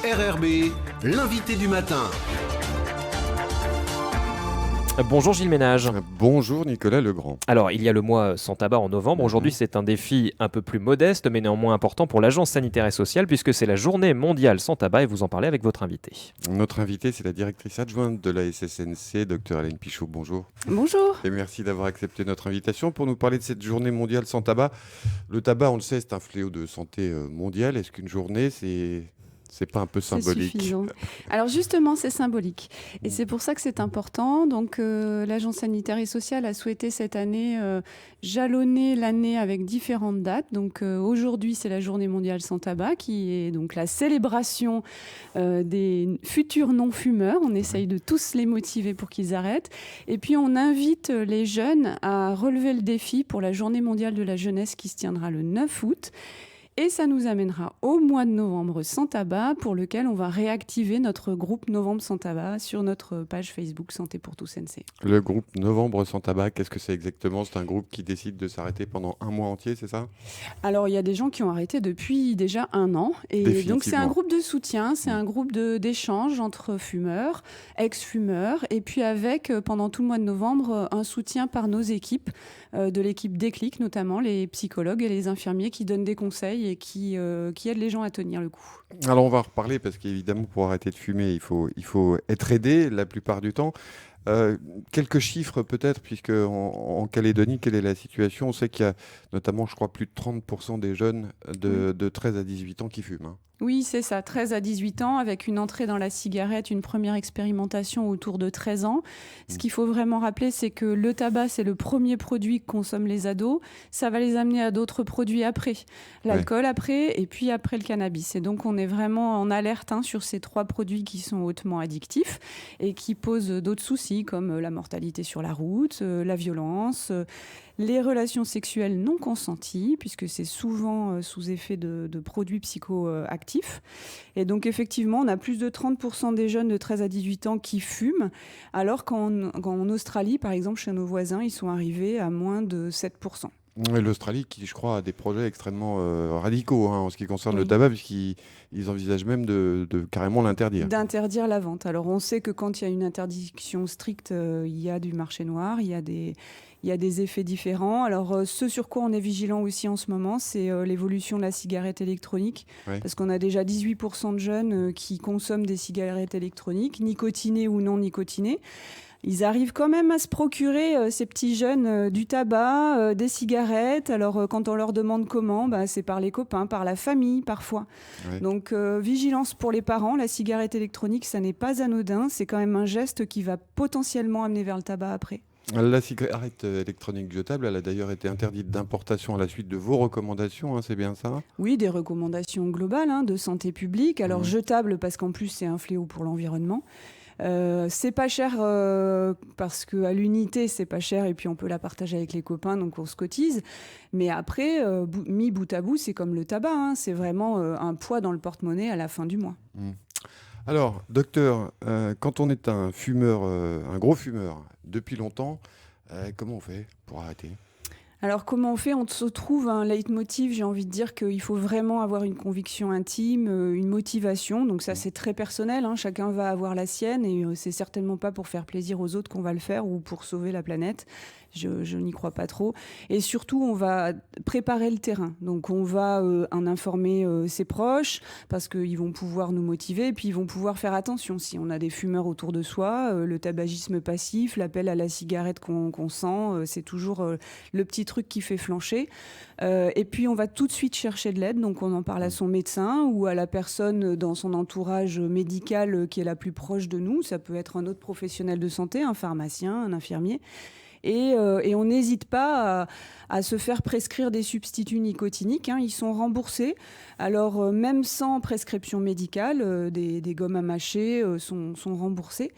RRB, l'invité du matin. Bonjour Gilles Ménage. Bonjour Nicolas Legrand. Alors, il y a le mois sans tabac en novembre. Aujourd'hui, c'est un défi un peu plus modeste, mais néanmoins important pour l'Agence sanitaire et sociale, puisque c'est la journée mondiale sans tabac et vous en parlez avec votre invité. Notre invitée, c'est la directrice adjointe de la SSNC, Dr Hélène Pichot. Bonjour. Bonjour. Et merci d'avoir accepté notre invitation pour nous parler de cette journée mondiale sans tabac. Le tabac, on le sait, c'est un fléau de santé mondiale. Est-ce qu'une journée, c'est pas un peu symbolique? C'est suffisant. Alors justement, c'est symbolique. Et c'est pour ça que c'est important. Donc l'Agence sanitaire et sociale a souhaité cette année jalonner l'année avec différentes dates. Donc aujourd'hui, c'est la journée mondiale sans tabac, qui est donc la célébration des futurs non-fumeurs. On essaye de tous les motiver pour qu'ils arrêtent. Et puis on invite les jeunes à relever le défi pour la journée mondiale de la jeunesse qui se tiendra le 9 août. Et ça nous amènera au mois de novembre sans tabac, pour lequel on va réactiver notre groupe Novembre sans tabac sur notre page Facebook Santé pour tous NC. Le groupe Novembre sans tabac, qu'est-ce que c'est exactement? C'est un groupe qui décide de s'arrêter pendant un mois entier, c'est ça? Alors, il y a des gens qui ont arrêté depuis déjà 1 an. Et donc, c'est un groupe de soutien, c'est un groupe d'échange entre fumeurs, ex-fumeurs, et puis avec, pendant tout le mois de novembre, un soutien par nos équipes, de l'équipe Déclic, notamment les psychologues et les infirmiers qui donnent des conseils et qui aident les gens à tenir le coup. Alors, on va en reparler parce qu'évidemment, pour arrêter de fumer, il faut être aidé la plupart du temps. Quelques chiffres peut-être, puisque en Calédonie, quelle est la situation? On sait qu'il y a notamment, je crois, plus de 30% des jeunes de 13 à 18 ans qui fument. Hein. Oui, c'est ça, 13 à 18 ans, avec une entrée dans la cigarette, une première expérimentation autour de 13 ans. Ce qu'il faut vraiment rappeler, c'est que le tabac, c'est le premier produit que consomment les ados. Ça va les amener à d'autres produits après. L'alcool après, et puis après le cannabis. Et donc, on est vraiment en alerte sur ces 3 produits qui sont hautement addictifs et qui posent d'autres soucis, comme la mortalité sur la route, la violence, les relations sexuelles non consenties, puisque c'est souvent sous effet de produits psychoactifs. Et donc, effectivement, on a plus de 30% des jeunes de 13 à 18 ans qui fument, alors qu'en Australie, par exemple, chez nos voisins, ils sont arrivés à moins de 7%. L'Australie, qui, je crois, a des projets extrêmement radicaux en ce qui concerne le tabac, puisqu'ils envisagent même de carrément l'interdire. D'interdire la vente. Alors, on sait que quand il y a une interdiction stricte, il y a du marché noir, il y a des effets différents. Alors, ce sur quoi on est vigilant aussi en ce moment, c'est l'évolution de la cigarette électronique. Oui. Parce qu'on a déjà 18% de jeunes qui consomment des cigarettes électroniques, nicotinées ou non nicotinées. Ils arrivent quand même à se procurer, ces petits jeunes, du tabac, des cigarettes. Alors, quand on leur demande comment, c'est par les copains, par la famille, parfois. Ouais. Donc, vigilance pour les parents. La cigarette électronique, ça n'est pas anodin. C'est quand même un geste qui va potentiellement amener vers le tabac après. La cigarette électronique jetable, elle a d'ailleurs été interdite d'importation à la suite de vos recommandations, c'est bien ça? Oui, des recommandations globales de santé publique. Alors, jetable parce qu'en plus, c'est un fléau pour l'environnement. C'est pas cher parce qu'à l'unité, c'est pas cher et puis on peut la partager avec les copains, donc on se cotise. Mais après, mis bout à bout, c'est comme le tabac. C'est vraiment un poids dans le porte-monnaie à la fin du mois. Alors, docteur, quand on est un fumeur, un gros fumeur depuis longtemps, comment on fait pour arrêter ? Alors, comment on fait? On se trouve un leitmotiv, j'ai envie de dire qu'il faut vraiment avoir une conviction intime, une motivation. Donc ça, c'est très personnel, chacun va avoir la sienne et c'est certainement pas pour faire plaisir aux autres qu'on va le faire ou pour sauver la planète. Je n'y crois pas trop. Et surtout, on va préparer le terrain. Donc, on va en informer ses proches parce qu'ils vont pouvoir nous motiver et puis ils vont pouvoir faire attention. Si on a des fumeurs autour de soi, le tabagisme passif, l'appel à la cigarette qu'on sent, c'est toujours le petit truc qui fait flancher. Et puis, on va tout de suite chercher de l'aide. Donc, on en parle à son médecin ou à la personne dans son entourage médical qui est la plus proche de nous. Ça peut être un autre professionnel de santé, un pharmacien, un infirmier. Et on n'hésite pas à se faire prescrire des substituts nicotiniques. Ils sont remboursés. Alors, même sans prescription médicale, des gommes à mâcher sont remboursées.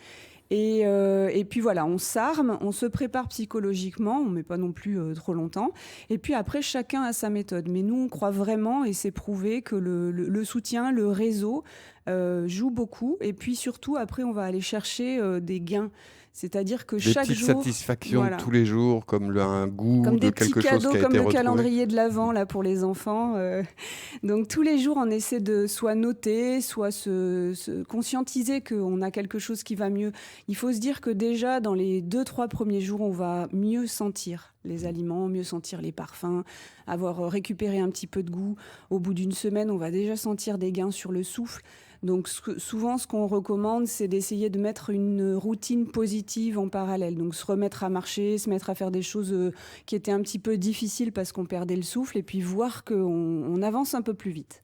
Et puis voilà, on s'arme, on se prépare psychologiquement, on ne met pas non plus trop longtemps. Et puis après, chacun a sa méthode. Mais nous, on croit vraiment, et c'est prouvé, que le soutien, le réseau joue beaucoup. Et puis surtout, après, on va aller chercher des gains. C'est-à-dire que Des chaque petites jour, satisfactions voilà. tous les jours, comme un goût Comme de des petits quelque chose cadeaux, qui a comme été le retrouvé. calendrier de l'Avent là pour les enfants. Donc tous les jours, on essaie de soit noter, soit se conscientiser qu'on a quelque chose qui va mieux. Il faut se dire que déjà dans les 2-3 premiers jours, on va mieux sentir les aliments, mieux sentir les parfums, avoir récupéré un petit peu de goût. Au bout d'une semaine, on va déjà sentir des gains sur le souffle. Donc souvent, ce qu'on recommande, c'est d'essayer de mettre une routine positive en parallèle. Donc se remettre à marcher, se mettre à faire des choses qui étaient un petit peu difficiles parce qu'on perdait le souffle, et puis voir qu'on avance un peu plus vite.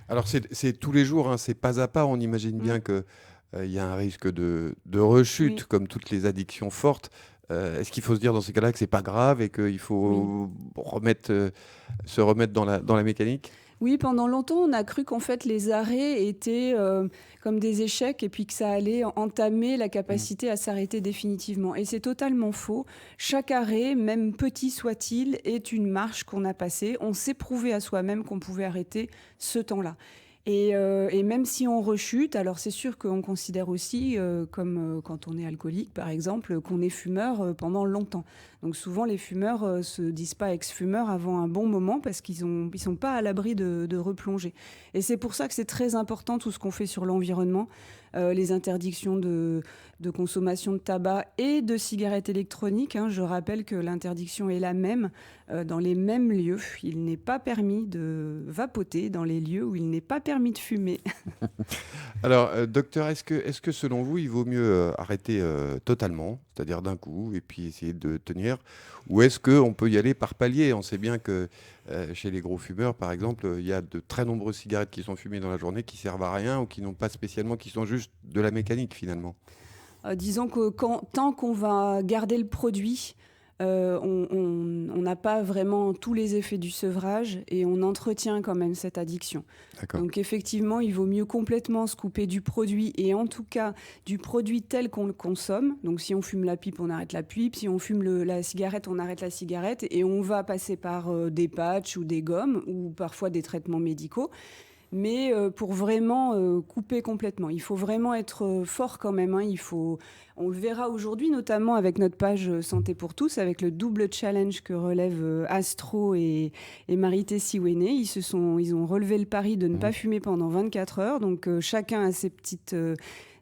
Alors c'est tous les jours, hein, c'est pas à pas. On imagine bien que il y a un risque de rechute, Oui. comme toutes les addictions fortes. Est-ce qu'il faut se dire dans ces cas-là que c'est pas grave et qu'il faut se remettre dans la mécanique? Oui, pendant longtemps, on a cru qu'en fait les arrêts étaient comme des échecs et puis que ça allait entamer la capacité à s'arrêter définitivement. Et c'est totalement faux. Chaque arrêt, même petit soit-il, est une marche qu'on a passée. On s'est prouvé à soi-même qu'on pouvait arrêter ce temps-là. Et même si on rechute, alors c'est sûr qu'on considère aussi, comme quand on est alcoolique par exemple, qu'on est fumeur pendant longtemps. Donc souvent les fumeurs se disent pas ex-fumeurs avant un bon moment parce qu'ils sont pas à l'abri de replonger. Et c'est pour ça que c'est très important tout ce qu'on fait sur l'environnement, les interdictions de consommation de tabac et de cigarettes électroniques. Je rappelle que l'interdiction est la même dans les mêmes lieux. Il n'est pas permis de vapoter dans les lieux où il n'est pas permis de fumer. Alors, docteur, est-ce que selon vous, il vaut mieux arrêter totalement, c'est-à-dire d'un coup, et puis essayer de tenir, ou est-ce qu'on peut y aller par paliers? On sait bien que chez les gros fumeurs, par exemple, il y a de très nombreuses cigarettes qui sont fumées dans la journée qui servent à rien ou qui n'ont pas spécialement, qui sont juste de la mécanique finalement. Disons que tant qu'on va garder le produit, on n'a pas vraiment tous les effets du sevrage et on entretient quand même cette addiction. D'accord. Donc effectivement, il vaut mieux complètement se couper du produit, et en tout cas du produit tel qu'on le consomme. Donc si on fume la pipe, on arrête la pipe. Si on fume la cigarette, on arrête la cigarette. Et on va passer par des patchs ou des gommes ou parfois des traitements médicaux. Mais pour vraiment couper complètement, il faut vraiment être fort quand même. On le verra aujourd'hui, notamment avec notre page Santé pour tous, avec le double challenge que relèvent Astro et Marité Siwene. Ils ont relevé le pari de ne pas fumer pendant 24 heures. Donc chacun a ses petites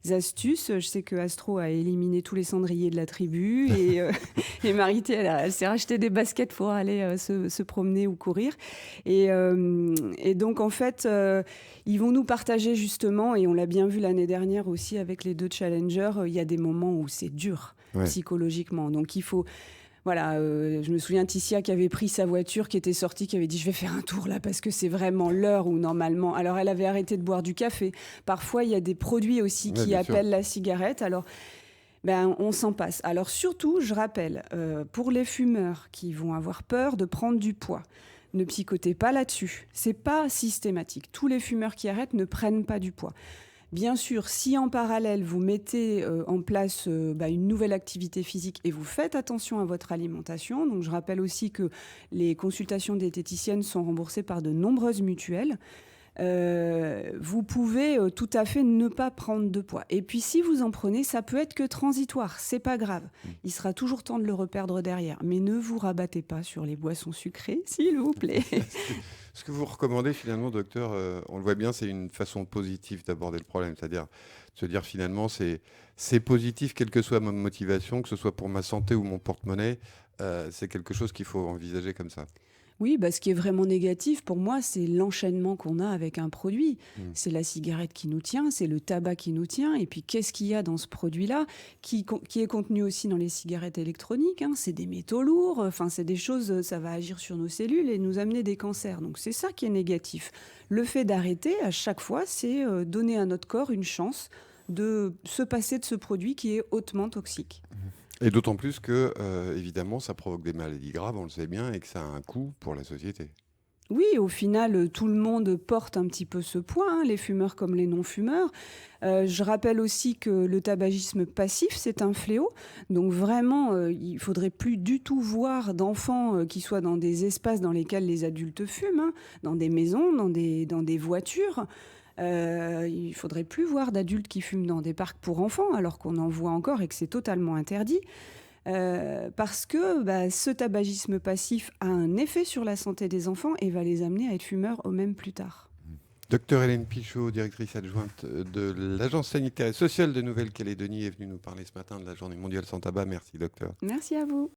astuces. Je sais que Astro a éliminé tous les cendriers de la tribu et Marité, elle s'est racheté des baskets pour aller se promener ou courir. Et donc en fait, ils vont nous partager justement, et on l'a bien vu l'année dernière aussi avec les 2 challengers, il y a des moments où c'est dur psychologiquement. Donc il faut... Voilà, je me souviens Ticia qui avait pris sa voiture, qui était sortie, qui avait dit « je vais faire un tour là parce que c'est vraiment l'heure où normalement… » Alors elle avait arrêté de boire du café. Parfois, il y a des produits aussi qui appellent la cigarette. Alors, on s'en passe. Alors surtout, je rappelle, pour les fumeurs qui vont avoir peur de prendre du poids, ne psychotez pas là-dessus. C'est pas systématique. Tous les fumeurs qui arrêtent ne prennent pas du poids. Bien sûr, si en parallèle, vous mettez en place une nouvelle activité physique et vous faites attention à votre alimentation, donc je rappelle aussi que les consultations diététiciennes sont remboursées par de nombreuses mutuelles, vous pouvez tout à fait ne pas prendre de poids. Et puis si vous en prenez, ça peut être que transitoire, c'est pas grave. Il sera toujours temps de le reperdre derrière. Mais ne vous rabattez pas sur les boissons sucrées, s'il vous plaît. Ce que vous recommandez finalement, docteur, on le voit bien, c'est une façon positive d'aborder le problème, c'est-à-dire de se dire finalement c'est positif, quelle que soit ma motivation, que ce soit pour ma santé ou mon porte-monnaie, c'est quelque chose qu'il faut envisager comme ça. Oui, ce qui est vraiment négatif pour moi, c'est l'enchaînement qu'on a avec un produit. C'est la cigarette qui nous tient, c'est le tabac qui nous tient. Et puis, qu'est-ce qu'il y a dans ce produit-là qui est contenu aussi dans les cigarettes électroniques, c'est des métaux lourds, enfin, c'est des choses, ça va agir sur nos cellules et nous amener des cancers. Donc, c'est ça qui est négatif. Le fait d'arrêter, à chaque fois, c'est donner à notre corps une chance de se passer de ce produit qui est hautement toxique. Et d'autant plus que, évidemment, ça provoque des maladies graves, on le sait bien, et que ça a un coût pour la société. Oui, au final, tout le monde porte un petit peu ce poids, les fumeurs comme les non-fumeurs. Je rappelle aussi que le tabagisme passif, c'est un fléau. Donc vraiment, il ne faudrait plus du tout voir d'enfants qui soient dans des espaces dans lesquels les adultes fument, dans des maisons, dans des voitures. Il ne faudrait plus voir d'adultes qui fument dans des parcs pour enfants, alors qu'on en voit encore et que c'est totalement interdit. Parce que ce tabagisme passif a un effet sur la santé des enfants et va les amener à être fumeurs au même plus tard. Docteur Hélène Pichot, directrice adjointe de l'Agence sanitaire et sociale de Nouvelle-Calédonie, est venue nous parler ce matin de la Journée mondiale sans tabac. Merci, docteur. Merci à vous.